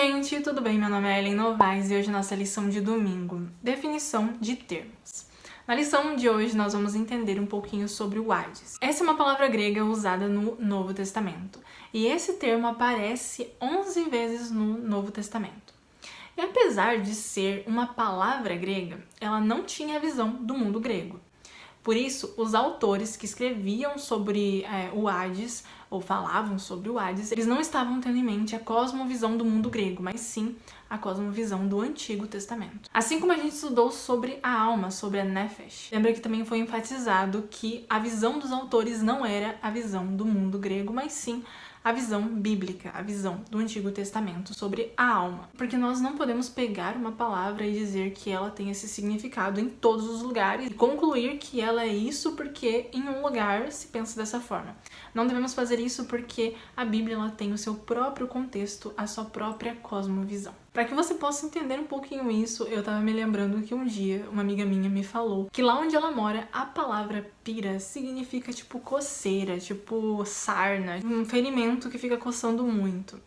gente, tudo bem? Meu nome é Ellen Novaes e hoje é nossa lição de domingo, definição de termos. Na lição de hoje nós vamos entender um pouquinho sobre o Hades. Essa é uma palavra grega usada no Novo Testamento e esse termo aparece 11 vezes no Novo Testamento. E apesar de ser uma palavra grega, ela não tinha a visão do mundo grego. Por isso, os autores que escreviam sobre o Hades, ou falavam sobre o Hades, eles não estavam tendo em mente a cosmovisão do mundo grego, mas sim a cosmovisão do Antigo Testamento. Assim como a gente estudou sobre a alma, sobre a Nefesh, lembra que também foi enfatizado que a visão dos autores não era a visão do mundo grego, mas sim a visão bíblica, a visão do Antigo Testamento sobre a alma. Porque nós não podemos pegar uma palavra e dizer que ela tem esse significado em todos os lugares e concluir que ela é isso porque em um lugar se pensa dessa forma. Não devemos fazer isso porque a Bíblia ela tem o seu próprio contexto, a sua própria cosmovisão. Para que você possa entender um pouquinho isso, eu tava me lembrando que um dia uma amiga minha me falou que lá onde ela mora, a palavra pira significa tipo coceira, tipo sarna, um ferimento que fica coçando muito.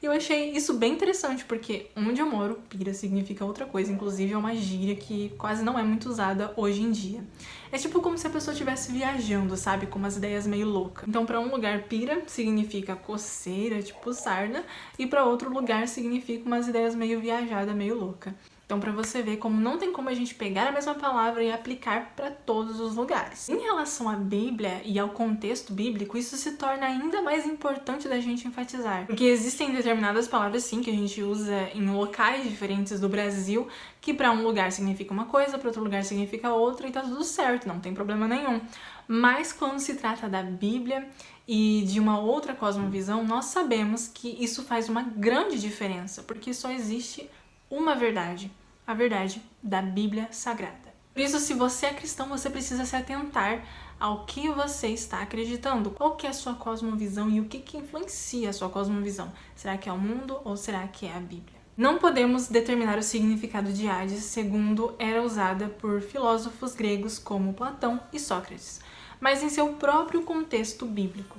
E eu achei isso bem interessante, porque onde eu moro, pira significa outra coisa, inclusive é uma gíria que quase não é muito usada hoje em dia. É tipo como se a pessoa estivesse viajando, sabe, com umas ideias meio loucas. Então pra um lugar pira significa coceira, tipo sarna, e pra outro lugar significa umas ideias meio viajada, meio louca. Então, para você ver como não tem como a gente pegar a mesma palavra e aplicar para todos os lugares. Em relação à Bíblia e ao contexto bíblico, isso se torna ainda mais importante da gente enfatizar. Porque existem determinadas palavras, sim, que a gente usa em locais diferentes do Brasil, que para um lugar significa uma coisa, para outro lugar significa outra, e tá tudo certo, não tem problema nenhum. Mas quando se trata da Bíblia e de uma outra cosmovisão, nós sabemos que isso faz uma grande diferença, porque só existe uma verdade, a verdade da Bíblia Sagrada. Por isso, se você é cristão, você precisa se atentar ao que você está acreditando. Qual que é a sua cosmovisão e o que influencia a sua cosmovisão? Será que é o mundo ou será que é a Bíblia? Não podemos determinar o significado de Hades segundo era usada por filósofos gregos como Platão e Sócrates, mas em seu próprio contexto bíblico.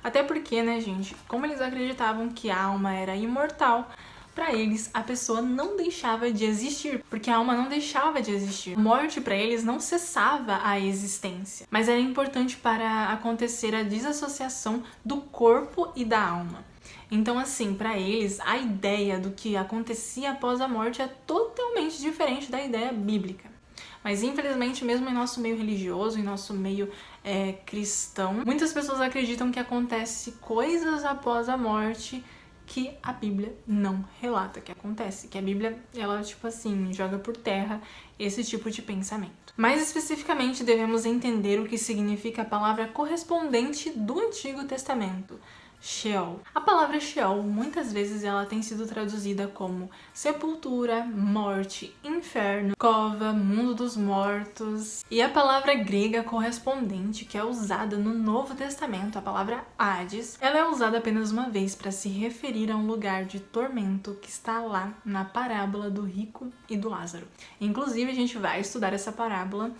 Até porque, né, gente, como eles acreditavam que a alma era imortal, para eles, a pessoa não deixava de existir, porque a alma não deixava de existir. A morte para eles não cessava a existência, mas era importante para acontecer a desassociação do corpo e da alma. Então, assim, para eles, a ideia do que acontecia após a morte é totalmente diferente da ideia bíblica. Mas, infelizmente, mesmo em nosso meio religioso, em nosso meio cristão, muitas pessoas acreditam que acontece coisas após a morte que a Bíblia não relata que acontece, que a Bíblia, ela, tipo assim, joga por terra esse tipo de pensamento. Mais especificamente, devemos entender o que significa a palavra correspondente do Antigo Testamento, Sheol. A palavra Sheol, muitas vezes, ela tem sido traduzida como sepultura, morte, inferno, cova, mundo dos mortos. E a palavra grega correspondente, que é usada no Novo Testamento, a palavra Hades, ela é usada apenas uma vez para se referir a um lugar de tormento que está lá na parábola do rico e do Lázaro. Inclusive, a gente vai estudar essa parábola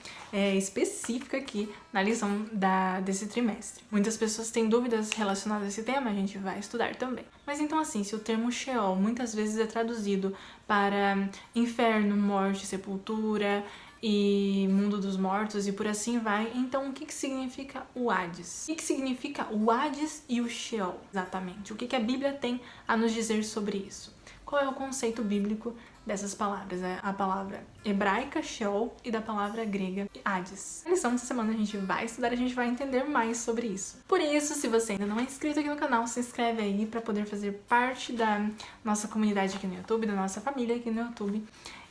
específica aqui na lição desse trimestre. Muitas pessoas têm dúvidas relacionadas a esse tema, a gente vai estudar também. Mas então assim, se o termo Sheol muitas vezes é traduzido para inferno, morte, sepultura e mundo dos mortos e por assim vai, então o que significa o Hades? O que significa o Hades e o Sheol, exatamente? O que a Bíblia tem a nos dizer sobre isso? Qual é o conceito bíblico dessas palavras? É a palavra hebraica, Sheol, e da palavra grega, Hades. Na lição dessa semana a gente vai estudar, a gente vai entender mais sobre isso. Por isso, se você ainda não é inscrito aqui no canal, se inscreve aí para poder fazer parte da nossa comunidade aqui no YouTube, da nossa família aqui no YouTube.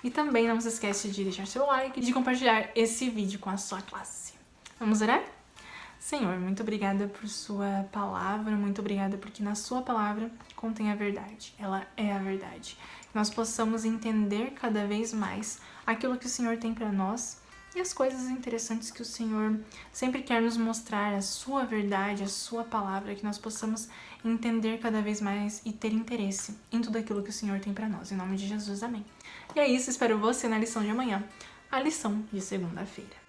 E também não se esquece de deixar seu like e de compartilhar esse vídeo com a sua classe. Vamos orar? Senhor, muito obrigada por sua palavra, muito obrigada porque na sua palavra contém a verdade, ela é a verdade. Que nós possamos entender cada vez mais aquilo que o Senhor tem para nós e as coisas interessantes que o Senhor sempre quer nos mostrar, a sua verdade, a sua palavra, que nós possamos entender cada vez mais e ter interesse em tudo aquilo que o Senhor tem para nós. Em nome de Jesus, amém. E é isso, espero você na lição de amanhã, a lição de segunda-feira.